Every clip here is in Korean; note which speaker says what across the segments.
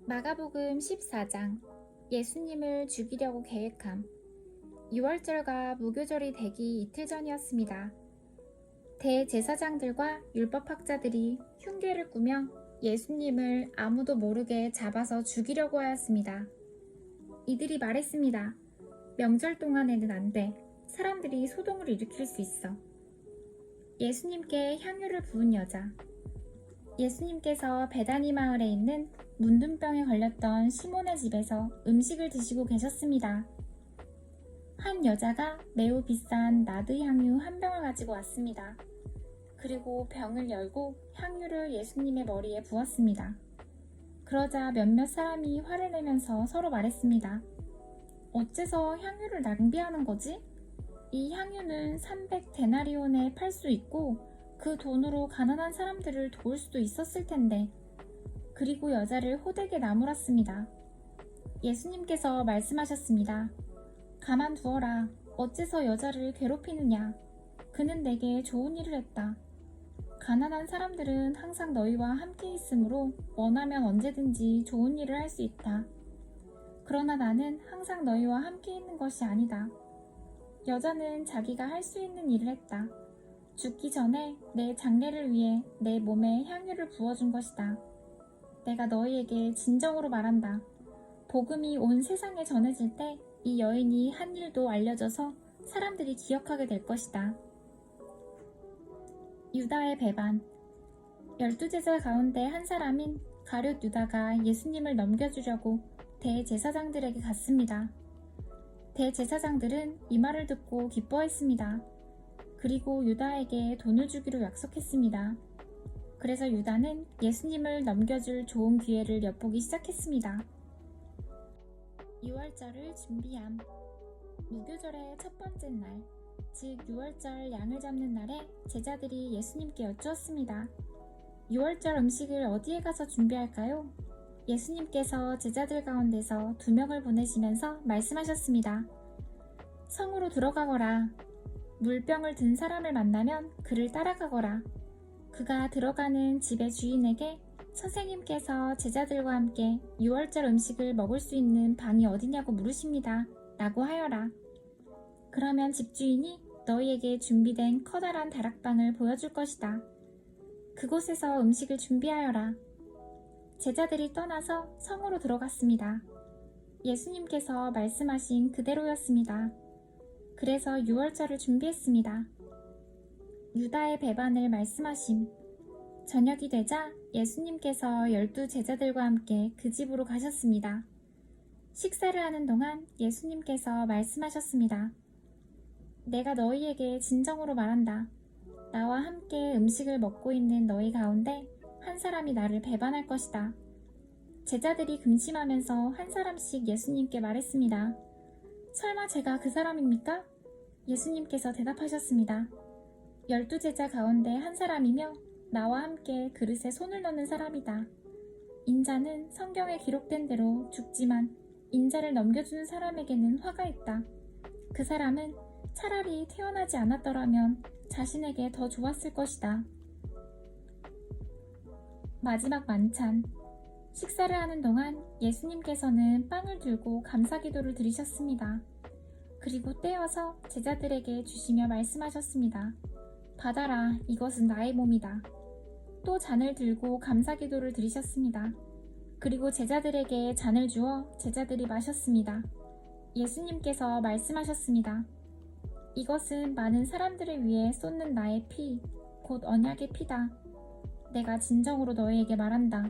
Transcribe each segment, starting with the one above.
Speaker 1: 마가복음 14장. 예수님을 죽이려고 계획함. 유월절과 무교절이 되기 이틀 전이었습니다. 대제사장들과 율법학자들이 흉계를 꾸며 예수님을 아무도 모르게 잡아서 죽이려고 하였습니다. 이들이 말했습니다. 명절 동안에는 안 돼. 사람들이 소동을 일으킬 수 있어. 예수님께 향유를 부은 여자. 예수님께서 베다니 마을에 있는 문둥병에 걸렸던 시몬의 집에서 음식을 드시고 계셨습니다. 한 여자가 매우 비싼 나드 향유 한 병을 가지고 왔습니다. 그리고 병을 열고 향유를 예수님의 머리에 부었습니다. 그러자 몇몇 사람이 화를 내면서 서로 말했습니다. 어째서 향유를 낭비하는 거지? 이 향유는 300데나리온에 팔 수 있고 그 돈으로 가난한 사람들을 도울 수도 있었을 텐데. 그리고 여자를 호되게 나무랐습니다. 예수님께서 말씀하셨습니다. 가만두어라. 어째서 여자를 괴롭히느냐? 그는 내게 좋은 일을 했다. 가난한 사람들은 항상 너희와 함께 있으므로 원하면 언제든지 좋은 일을 할 수 있다. 그러나 나는 항상 너희와 함께 있는 것이 아니다. 여자는 자기가 할 수 있는 일을 했다. 죽기 전에 내 장례를 위해 내 몸에 향유를 부어준 것이다. 내가 너희에게 진정으로 말한다. 복음이 온 세상에 전해질 때 이 여인이 한 일도 알려져서 사람들이 기억하게 될 것이다. 유다의 배반. 12제자 가운데 한 사람인 가룟 유다가 예수님을 넘겨주려고 대제사장들에게 갔습니다. 대제사장들은 이 말을 듣고 기뻐했습니다. 그리고 유다에게 돈을 주기로 약속했습니다. 그래서 유다는 예수님을 넘겨줄 좋은 기회를 엿보기 시작했습니다. 유월절을 준비함. 무교절의 첫 번째 날, 즉 유월절 양을 잡는 날에 제자들이 예수님께 여쭈었습니다. 유월절 음식을 어디에 가서 준비할까요? 예수님께서 제자들 가운데서 2명을 보내시면서 말씀하셨습니다. 성으로 들어가거라. 물병을 든 사람을 만나면 그를 따라가거라. 그가 들어가는 집의 주인에게 선생님께서 제자들과 함께 유월절 음식을 먹을 수 있는 방이 어디냐고 물으십니다. 라고 하여라. 그러면 집주인이 너희에게 준비된 커다란 다락방을 보여줄 것이다. 그곳에서 음식을 준비하여라. 제자들이 떠나서 성으로 들어갔습니다. 예수님께서 말씀하신 그대로였습니다. 그래서 유월절을 준비했습니다. 유다의 배반을 말씀하심. 저녁이 되자 예수님께서 12 제자들과 함께 그 집으로 가셨습니다. 식사를 하는 동안 예수님께서 말씀하셨습니다. 내가 너희에게 진정으로 말한다. 나와 함께 음식을 먹고 있는 너희 가운데 한 사람이 나를 배반할 것이다. 제자들이 금심하면서 한 사람씩 예수님께 말했습니다. 설마 제가 그 사람입니까? 예수님께서 대답하셨습니다. 12 제자 가운데 한 사람이며 나와 함께 그릇에 손을 넣는 사람이다. 인자는 성경에 기록된 대로 죽지만 인자를 넘겨주는 사람에게는 화가 있다. 그 사람은 차라리 태어나지 않았더라면 자신에게 더 좋았을 것이다. 마지막 만찬. 식사를 하는 동안 예수님께서는 빵을 들고 감사기도를 드리셨습니다. 그리고 떼어서 제자들에게 주시며 말씀하셨습니다. 받아라, 이것은 나의 몸이다. 또 잔을 들고 감사기도를 드리셨습니다. 그리고 제자들에게 잔을 주어 제자들이 마셨습니다. 예수님께서 말씀하셨습니다. 이것은 많은 사람들을 위해 쏟는 나의 피, 곧 언약의 피다. 내가 진정으로 너희에게 말한다.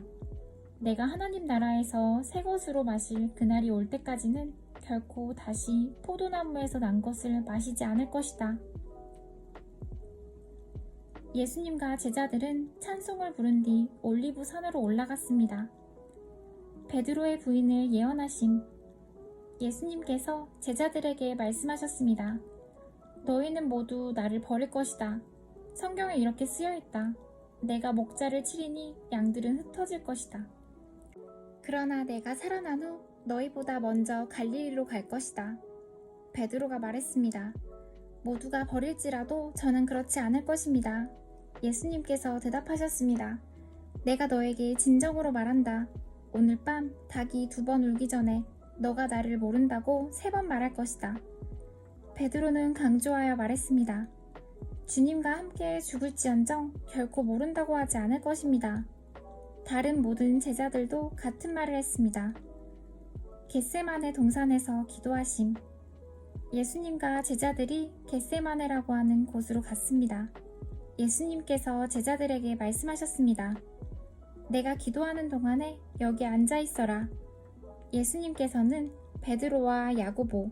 Speaker 1: 내가 하나님 나라에서 새 것으로 마실 그날이 올 때까지는 결코 다시 포도나무에서 난 것을 마시지 않을 것이다. 예수님과 제자들은 찬송을 부른 뒤 올리브 산으로 올라갔습니다. 베드로의 부인을 예언하심. 예수님께서 제자들에게 말씀하셨습니다. 너희는 모두 나를 버릴 것이다. 성경에 이렇게 쓰여 있다. 내가 목자를 치리니 양들은 흩어질 것이다. 그러나 내가 살아난 후 너희보다 먼저 갈릴리로 갈 것이다. 베드로가 말했습니다. 모두가 버릴지라도 저는 그렇지 않을 것입니다. 예수님께서 대답하셨습니다. 내가 너에게 진정으로 말한다. 오늘 밤 닭이 2번 울기 전에 너가 나를 모른다고 3번 말할 것이다. 베드로는 강조하여 말했습니다. 주님과 함께 죽을지언정 결코 모른다고 하지 않을 것입니다. 다른 모든 제자들도 같은 말을 했습니다. 겟세마네 동산에서 기도하심. 예수님과 제자들이 겟세마네라고 하는 곳으로 갔습니다. 예수님께서 제자들에게 말씀하셨습니다. 내가 기도하는 동안에 여기 앉아 있어라. 예수님께서는 베드로와 야고보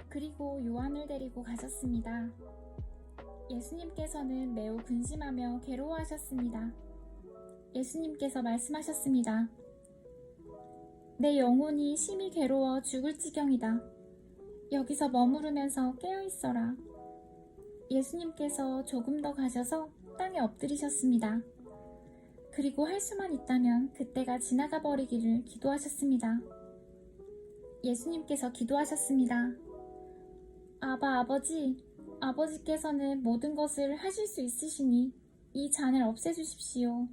Speaker 1: 그리고 요한을 데리고 가셨습니다. 예수님께서는 매우 근심하며 괴로워하셨습니다. 예수님께서 말씀하셨습니다. 내 영혼이 심히 괴로워 죽을 지경이다. 여기서 머무르면서 깨어있어라. 예수님께서 조금 더 가셔서 땅에 엎드리셨습니다. 그리고 할 수만 있다면 그때가 지나가 버리기를 기도하셨습니다. 예수님께서 기도하셨습니다. 아바 아버지, 아버지께서는 모든 것을 하실 수 있으시니 이 잔을 없애주십시오.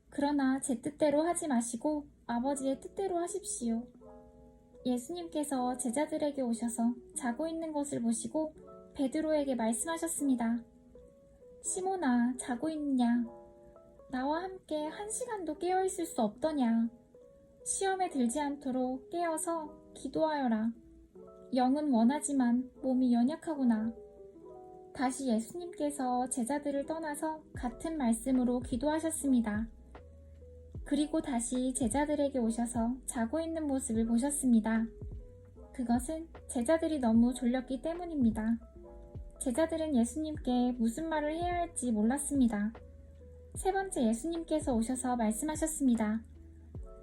Speaker 1: 그러나 제 뜻대로 하지 마시고 아버지의 뜻대로 하십시오. 예수님께서 제자들에게 오셔서 자고 있는 것을 보시고 베드로에게 말씀하셨습니다. 시몬아, 자고 있느냐? 나와 함께 1시간도 깨어있을 수 없더냐? 시험에 들지 않도록 깨어서 기도하여라. 영은 원하지만 몸이 연약하구나. 다시 예수님께서 제자들을 떠나서 같은 말씀으로 기도하셨습니다. 그리고 다시 제자들에게 오셔서 자고 있는 모습을 보셨습니다. 그것은 제자들이 너무 졸렸기 때문입니다. 제자들은 예수님께 무슨 말을 해야 할지 몰랐습니다. 3번째 예수님께서 오셔서 말씀하셨습니다.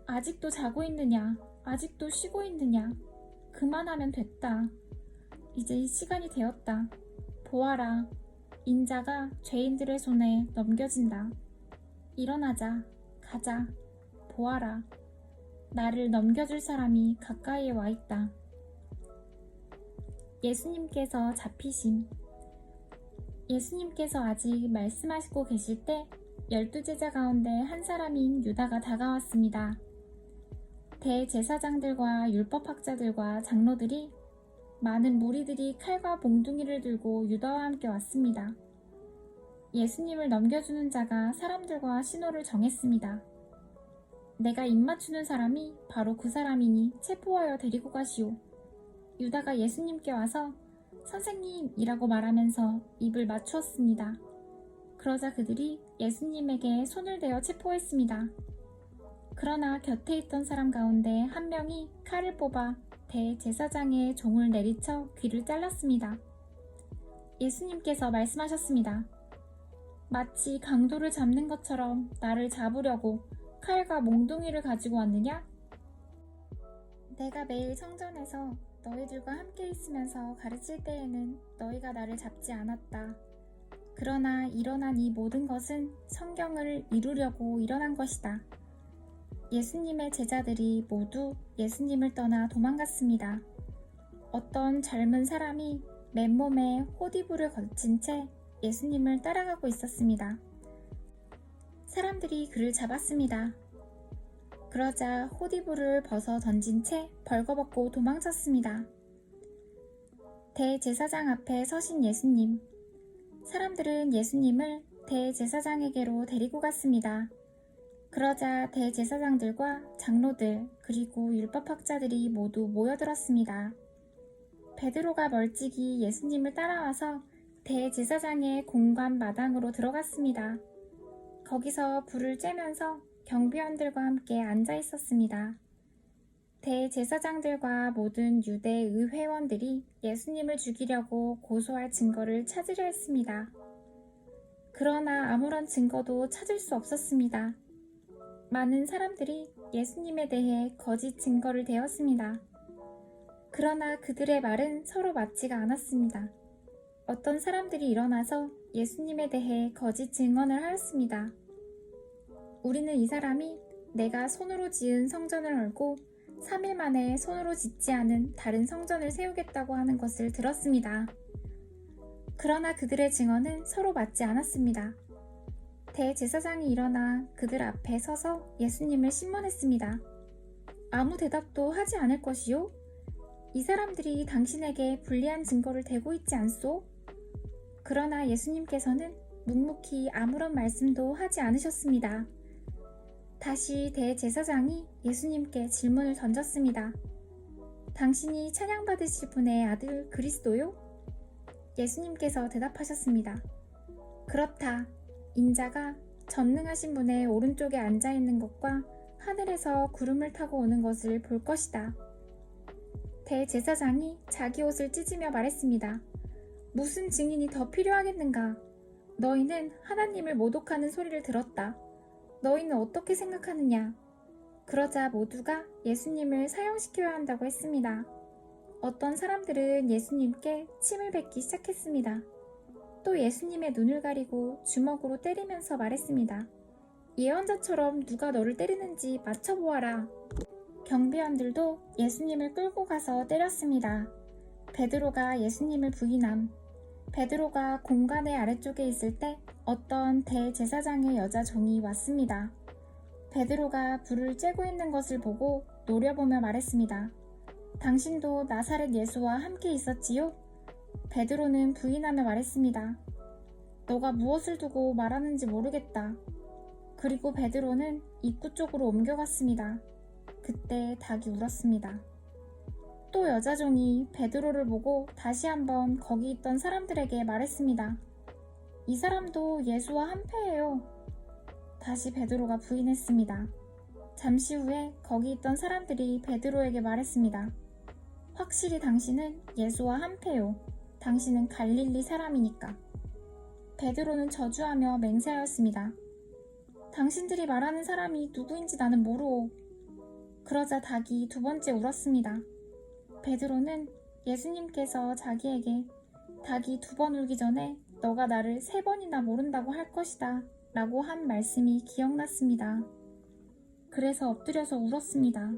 Speaker 1: 아직도 자고 있느냐? 아직도 쉬고 있느냐? 그만하면 됐다. 이제 시간이 되었다. 보아라. 인자가 죄인들의 손에 넘겨진다. 일어나자. 가자. 보아라. 나를 넘겨줄 사람이 가까이에 와 있다. 예수님께서 잡히심. 예수님께서 아직 말씀하시고 계실 때 12제자 가운데 한 사람인 유다가 다가왔습니다. 대제사장들과 율법학자들과 장로들이 많은 무리들이 칼과 몽둥이를 들고 유다와 함께 왔습니다. 예수님을 넘겨주는 자가 사람들과 신호를 정했습니다. 내가 입맞추는 사람이 바로 그 사람이니 체포하여 데리고 가시오. 유다가 예수님께 와서 선생님이라고 말하면서 입을 맞추었습니다. 그러자 그들이 예수님에게 손을 대어 체포했습니다. 그러나 곁에 있던 사람 가운데 한 명이 칼을 뽑아 대제사장의 종을 내리쳐 귀를 잘랐습니다. 예수님께서 말씀하셨습니다. 마치 강도를 잡는 것처럼 나를 잡으려고 칼과 몽둥이를 가지고 왔느냐? 내가 매일 성전에서 너희들과 함께 있으면서 가르칠 때에는 너희가 나를 잡지 않았다. 그러나 일어난 이 모든 것은 성경을 이루려고 일어난 것이다. 예수님의 제자들이 모두 예수님을 떠나 도망갔습니다. 어떤 젊은 사람이 맨몸에 호디부를 걸친 채 예수님을 따라가고 있었습니다. 사람들이 그를 잡았습니다. 그러자 호디부를 벗어 던진 채 벌거벗고 도망쳤습니다. 대제사장 앞에 서신 예수님. 사람들은 예수님을 대제사장에게로 데리고 갔습니다. 그러자 대제사장들과 장로들 그리고 율법학자들이 모두 모여들었습니다. 베드로가 멀찍이 예수님을 따라와서 대제사장의 공관 마당으로 들어갔습니다. 거기서 불을 쬐면서 경비원들과 함께 앉아 있었습니다. 대제사장들과 모든 유대 의회원들이 예수님을 죽이려고 고소할 증거를 찾으려 했습니다. 그러나 아무런 증거도 찾을 수 없었습니다. 많은 사람들이 예수님에 대해 거짓 증거를 대었습니다. 그러나 그들의 말은 서로 맞지가 않았습니다. 어떤 사람들이 일어나서 예수님에 대해 거짓 증언을 하였습니다. 우리는 이 사람이 내가 손으로 지은 성전을 헐고 3일 만에 손으로 짓지 않은 다른 성전을 세우겠다고 하는 것을 들었습니다. 그러나 그들의 증언은 서로 맞지 않았습니다. 대제사장이 일어나 그들 앞에 서서 예수님을 신문했습니다. 아무 대답도 하지 않을 것이요? 이 사람들이 당신에게 불리한 증거를 대고 있지 않소? 그러나 예수님께서는 묵묵히 아무런 말씀도 하지 않으셨습니다. 다시 대제사장이 예수님께 질문을 던졌습니다. 당신이 찬양받으실 분의 아들 그리스도요? 예수님께서 대답하셨습니다. 그렇다. 인자가 전능하신 분의 오른쪽에 앉아 있는 것과 하늘에서 구름을 타고 오는 것을 볼 것이다. 대제사장이 자기 옷을 찢으며 말했습니다. 무슨 증인이 더 필요하겠는가? 너희는 하나님을 모독하는 소리를 들었다. 너희는 어떻게 생각하느냐? 그러자 모두가 예수님을 사형시켜야 한다고 했습니다. 어떤 사람들은 예수님께 침을 뱉기 시작했습니다. 또 예수님의 눈을 가리고 주먹으로 때리면서 말했습니다. 예언자처럼 누가 너를 때리는지 맞춰보아라. 경비원들도 예수님을 끌고 가서 때렸습니다. 베드로가 예수님을 부인함. 베드로가 공간의 아래쪽에 있을 때 어떤 대제사장의 여자 종이 왔습니다. 베드로가 불을 쬐고 있는 것을 보고 노려보며 말했습니다. 당신도 나사렛 예수와 함께 있었지요? 베드로는 부인하며 말했습니다. 너가 무엇을 두고 말하는지 모르겠다. 그리고 베드로는 입구 쪽으로 옮겨갔습니다. 그때 닭이 울었습니다. 또 여자종이 베드로를 보고 다시 한번 거기 있던 사람들에게 말했습니다. 이 사람도 예수와 한패예요. 다시 베드로가 부인했습니다. 잠시 후에 거기 있던 사람들이 베드로에게 말했습니다. 확실히 당신은 예수와 한패요. 당신은 갈릴리 사람이니까. 베드로는 저주하며 맹세하였습니다. 당신들이 말하는 사람이 누구인지 나는 모르오. 그러자 닭이 두 번째 울었습니다. 베드로는 예수님께서 자기에게 닭이 두 번 울기 전에 너가 나를 3번이나 모른다고 할 것이다 라고 한 말씀이 기억났습니다. 그래서 엎드려서 울었습니다.